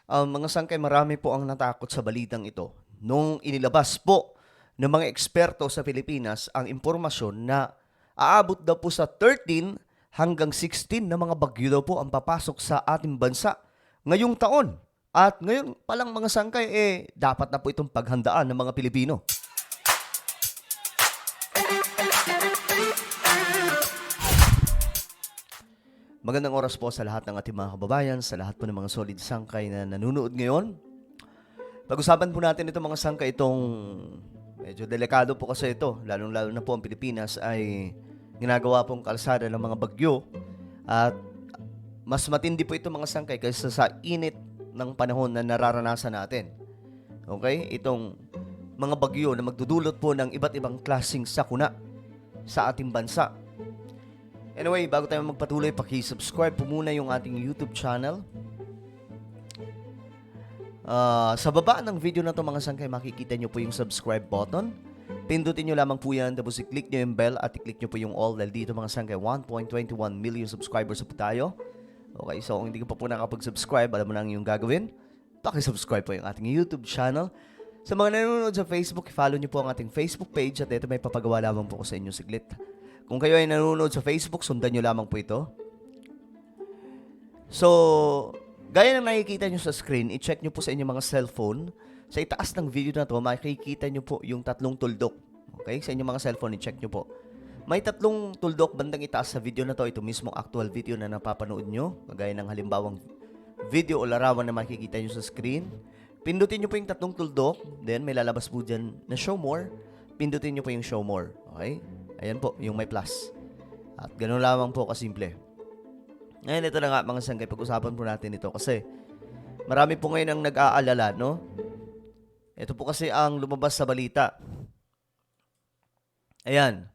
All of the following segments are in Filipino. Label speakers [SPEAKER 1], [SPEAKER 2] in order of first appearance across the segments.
[SPEAKER 1] Mga sangkay, marami po ang natakot sa balitang ito. Nung inilabas po ng mga eksperto sa Pilipinas ang impormasyon na aabot daw po sa 13 hanggang 16 na mga bagyo daw po ang papasok sa ating bansa ngayong taon. At ngayon palang mga sangkay, dapat na po itong paghandaan ng mga Pilipino. Magandang oras po sa lahat ng ating mga kababayan, sa lahat po ng mga solid sangkay na nanonood ngayon. Pag-usapan po natin itong mga sangkay, itong medyo delikado po kasi ito, lalong-lalo na po ang Pilipinas ay ginagawa pong kalsada ng mga bagyo at mas matindi po itong mga sangkay kaysa sa init ng panahon na nararanasan natin. Okay? Itong mga bagyo na magdudulot po ng iba't ibang klaseng sakuna sa ating bansa. Anyway, bago tayo magpatuloy, paki-subscribe po muna yung ating YouTube channel. Sa baba ng video na to mga sangkay, makikita nyo po yung subscribe button. Pindutin nyo lamang po yan, tapos i-click nyo yung bell at i-click nyo po yung all dahil dito mga sangkay, 1.21 million subscribers po tayo. Okay, so kung hindi ka pa po nakapag-subscribe, alam mo na yung gagawin. Paki-subscribe po yung ating YouTube channel. Sa mga nanonood sa Facebook, follow nyo po ang ating Facebook page at ito may papagawa lamang po ko sa inyo siglit. Kung kayo ay nanonood sa Facebook, sundan nyo lamang po ito. So, gaya ng nakikita nyo sa screen, i-check nyo po sa inyong mga cellphone. Sa itaas ng video na to, makikita nyo po yung tatlong tuldok. Okay? Sa inyong mga cellphone, i-check nyo po. May tatlong tuldok bandang itaas sa video na to. Ito mismong actual video na napapanood nyo. Gaya ng halimbawang video o larawan na makikita nyo sa screen. Pindutin nyo po yung tatlong tuldok. Then, may lalabas po dyan na show more. Pindutin nyo po yung show more. Okay? Ayan po, yung may plus. At ganoon lamang po kasimple. Ngayon, ito na nga mga sangkay, pag-usapan po natin ito kasi marami po ngayon ang nag-aalala, no? Ito po kasi ang lumabas sa balita. Ayan.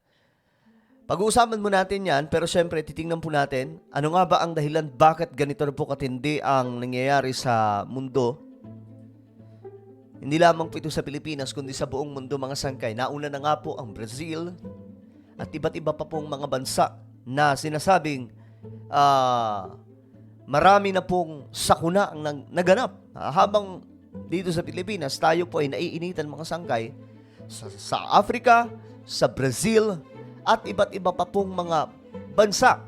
[SPEAKER 1] Pag-uusapan mo natin yan, pero syempre, titingnan po natin, ano nga ba ang dahilan bakit ganito na po katindi ang nangyayari sa mundo? Hindi lamang po ito sa Pilipinas, kundi sa buong mundo mga sangkay. Nauna na nga po ang Brazil, at iba't iba pa pong mga bansa na sinasabing marami na pong sakuna ang naganap. Habang dito sa Pilipinas, tayo po ay naiinitan mga sangkay sa Africa, sa Brazil, at iba't iba pa pong mga bansa.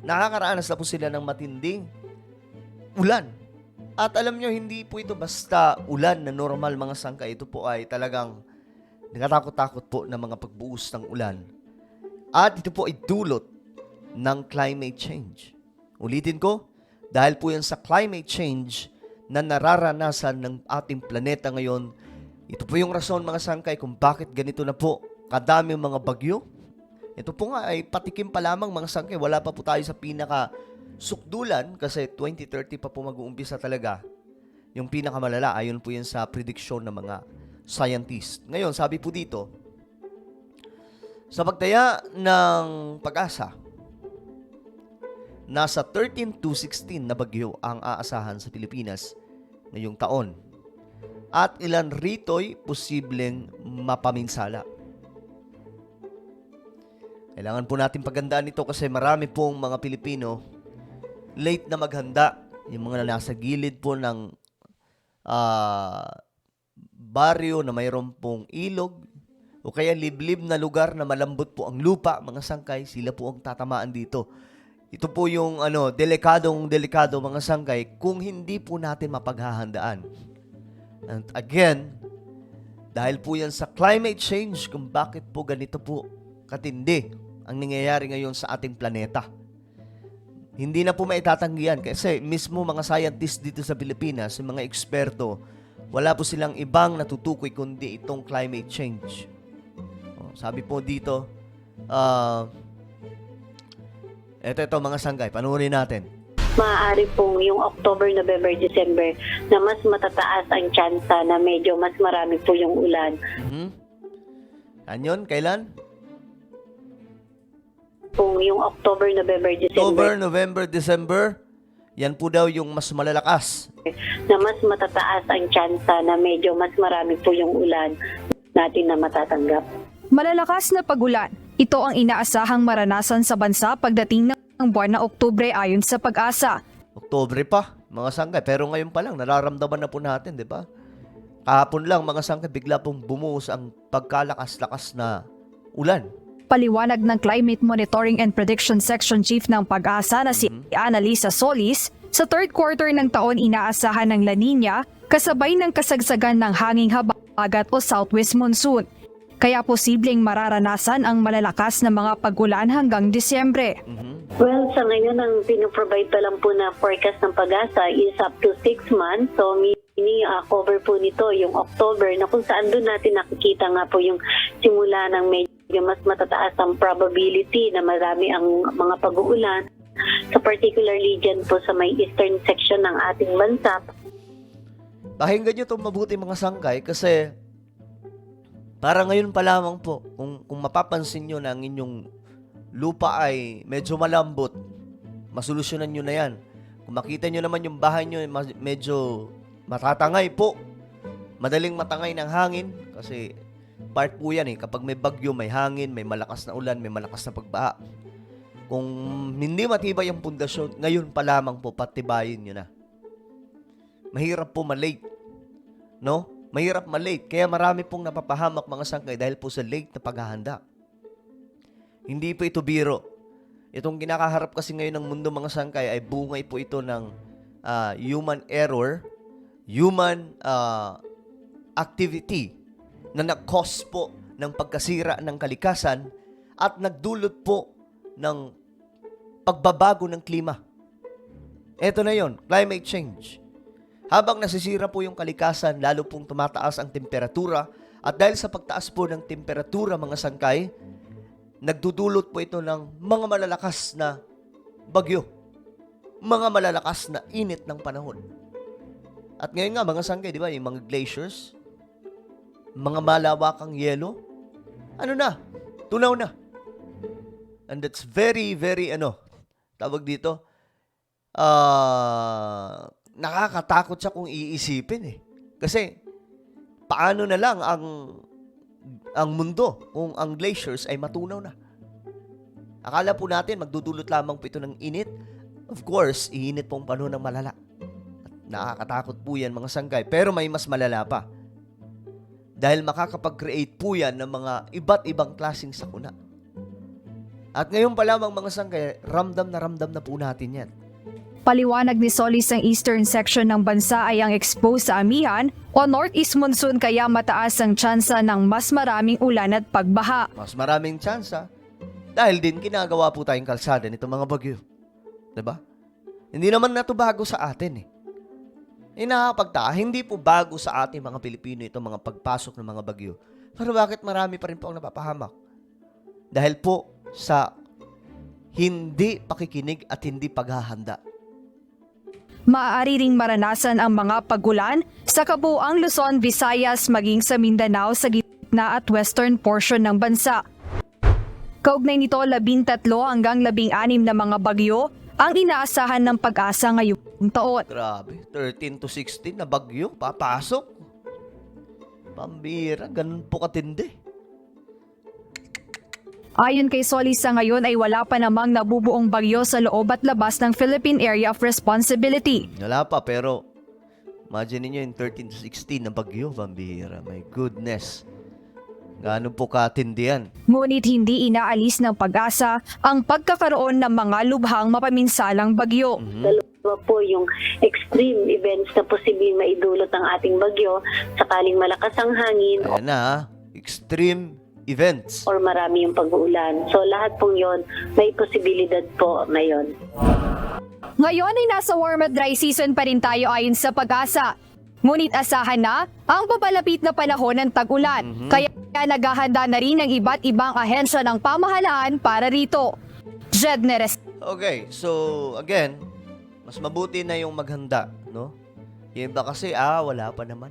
[SPEAKER 1] Nakakaranas na po sila ng matinding ulan. At alam nyo, hindi po ito basta ulan na normal mga sangkay. Ito po ay talagang nakatakot-takot po na mga pagbuhos ng ulan. At ito po ay dulot ng climate change. Ulitin ko, dahil po yan sa climate change na nararanasan ng ating planeta ngayon, ito po yung rason mga sangkay kung bakit ganito na po kadami mga bagyo. Ito po nga ay patikim pa lamang mga sangkay. Wala pa po tayo sa pinaka-sukdulan kasi 2030 pa po mag-uumpisa talaga. Yung pinakamalala, ayon po yan sa prediction ng mga scientists. Ngayon, sabi po dito, sa pagtaya ng Pag-asa, nasa 13 to 16 na bagyo ang aasahan sa Pilipinas ngayong taon. At ilan rito'y posibleng mapaminsala. Kailangan po natin paghandaan ito kasi marami pong mga Pilipino late na maghanda. Yung mga nasa gilid po ng baryo na mayroon pong ilog, o kaya liblib na lugar na malambot po ang lupa, mga sangkay, sila po ang tatamaan dito. Ito po yung delikadong mga sangkay kung hindi po natin mapaghahandaan. And again, dahil po yan sa climate change kung bakit po ganito po katindi ang nangyayari ngayon sa ating planeta. Hindi na po maitatanggihan kasi mismo mga scientists dito sa Pilipinas, yung mga eksperto, wala po silang ibang natutukoy kundi itong climate change. Sabi po dito, ito mga sangkay, panuorin natin.
[SPEAKER 2] Maaari pong yung October, November, December na mas matataas ang tsansa na medyo mas marami po yung ulan.
[SPEAKER 1] Kanyon, kailan?
[SPEAKER 2] Pong yung October, November, December.
[SPEAKER 1] October, November, December. Yan po daw yung mas malalakas.
[SPEAKER 2] Na mas matataas ang tsansa na medyo mas marami po yung ulan natin na matatanggap.
[SPEAKER 3] Malalakas na pag-ulan. Ito ang inaasahang maranasan sa bansa pagdating ng buwan na Oktubre ayon sa Pag-asa.
[SPEAKER 1] Oktubre pa, mga sangkay. Pero ngayon pa lang, nararamdaman na po natin, di ba? Kahapon lang, mga sangkay, bigla pong bumuhos ang pagkalakas-lakas na ulan.
[SPEAKER 3] Paliwanag ng Climate Monitoring and Prediction Section Chief ng Pag-asa na si Annalisa Solis, sa third quarter ng taon inaasahan ng La Nina kasabay ng kasagsagan ng hanging habagat o southwest monsoon. Kaya posibleng mararanasan ang malalakas na mga pag-ulan hanggang Disyembre.
[SPEAKER 2] Well, sa ngayon, ang pinoprovide pa lang po na forecast ng Pag-asa is up to 6 months. So, cover po nito yung October na kung saan doon natin nakikita nga po yung simula ng medyo mas matataas ang probability na marami ang mga pag-uulan sa particularly dyan po sa may eastern section ng ating bansa.
[SPEAKER 1] Pakinggan nyo itong mabuti mga sangkay kasi para ngayon pa lamang po, kung mapapansin nyo na ang inyong lupa ay medyo malambot, masolusyonan nyo na yan. Kung makita nyo naman yung bahay nyo medyo matatangay po, madaling matangay ng hangin kasi part po yan kapag may bagyo, may hangin, may malakas na ulan, may malakas na pagbaha. Kung hindi matibay ang pundasyon, ngayon pa lamang po patibayin nyo na. Mahirap po malate, no? Mahirap malate. Kaya marami pong napapahamak mga sangkay dahil po sa late na paghahanda. Hindi po ito biro. Itong kinakaharap kasi ngayon ng mundo mga sangkay ay bungay po ito ng human error, human activity na nag-cause po ng pagkasira ng kalikasan at nagdulot po ng pagbabago ng klima. Ito na yon, climate change. Habang nasisira po yung kalikasan, lalo pong tumataas ang temperatura at dahil sa pagtaas po ng temperatura mga sangkay, nagdudulot po ito ng mga malalakas na bagyo, mga malalakas na init ng panahon. At ngayon nga mga sangkay, di ba, yung mga glaciers, mga malawakang yelo, tunaw na. And that's very, very, tawag dito, nakakatakot siya kung iisipin Kasi, paano na lang ang mundo kung ang glaciers ay matunaw na? Akala po natin, magdudulot lamang po ito ng init. Of course, iinit pong panahon ng malala. At nakakatakot po yan mga sangkay. Pero may mas malala pa. Dahil makakapag-create po yan ng mga iba't ibang klaseng sakuna. At ngayon pa lamang mga sangkay, ramdam na po natin yan.
[SPEAKER 3] Paliwanag ni Solis ang eastern section ng bansa ay ang exposed sa amihan o northeast monsoon kaya mataas ang tsansa ng mas maraming ulan at pagbaha.
[SPEAKER 1] Mas maraming tsansa dahil din ginagawa po tayong kalsada nito mga bagyo. Diba? Hindi naman na ito bago sa atin Nakakapagtaka, hindi po bago sa ating mga Pilipino itong mga pagpasok ng mga bagyo. Pero bakit marami pa rin po ang napapahamak? Dahil po sa hindi pakikinig at hindi paghahanda.
[SPEAKER 3] Maaari ring maranasan ang mga pag-ulan sa kabuuang Luzon, Visayas maging sa Mindanao sa gitna at western portion ng bansa. Kaugnay nito, 13 hanggang 16 na mga bagyo ang inaasahan ng Pag-asa ngayong taon.
[SPEAKER 1] Grabe, 13 to 16 na bagyo, papasok. Pambira, ganun po katindi.
[SPEAKER 3] Ayon kay Solis sa ngayon ay wala pa namang nabubuong bagyo sa loob at labas ng Philippine Area of Responsibility.
[SPEAKER 1] Wala pa, pero imagine niyo yung 13 to 16 na bagyo, pambira. My goodness. Gaano po katindi yan?
[SPEAKER 3] Ngunit hindi inaalis ng Pag-asa ang pagkakaroon ng mga lubhang mapaminsalang bagyo.
[SPEAKER 2] Dalawa po yung extreme events na posibleng maidulot ng ating bagyo sakaling malakas ang hangin
[SPEAKER 1] Ayan na, extreme events.
[SPEAKER 2] or marami yung pag-uulan. So lahat pong yon may posibilidad po ngayon.
[SPEAKER 3] Ngayon ay nasa warm at dry season pa rin tayo ayon sa Pag-asa. Ngunit asahan na ang papalapit na panahon ng tag-ulan. Kaya naghahanda na rin ang iba't ibang ahensya ng pamahalaan para rito. Jed Neres.
[SPEAKER 1] Okay, so again, mas mabuti na yung maghanda, no? Yung iba kasi, wala pa naman.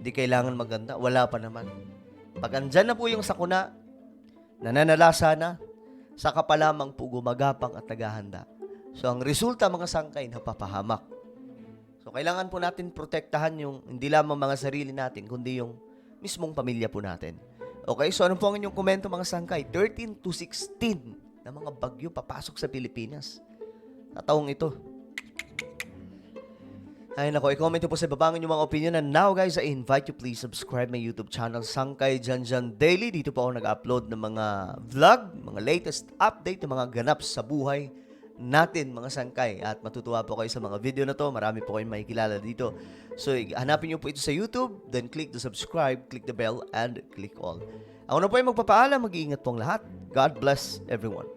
[SPEAKER 1] Hindi kailangan maghanda, wala pa naman. Pag andyan na po yung sakuna, nananalasa na, saka pa lamang po gumagapang at naghahanda. So, ang resulta mga sangkay, napapahamak. So, kailangan po natin protektahan yung hindi lamang mga sarili natin, kundi yung mismong pamilya po natin. Okay, so ano po ang inyong komento mga sangkay? 13 to 16 na mga bagyo papasok sa Pilipinas sa taong ito. Ay nako, i-comment nyo po sa baba ang inyong mga opinion. And now guys, I invite you please subscribe my YouTube channel, Sangkay Janjan Daily. Dito po ako nag-upload ng mga vlog, mga latest update ng mga ganap sa buhay natin mga sangkay. At matutuwa po kayo sa mga video na to. Marami po kayong makikilala dito. So hanapin nyo po ito sa YouTube, then click the subscribe, click the bell, and click all. Ako na po yung magpapaalam. Mag-iingat po ang lahat. God bless everyone.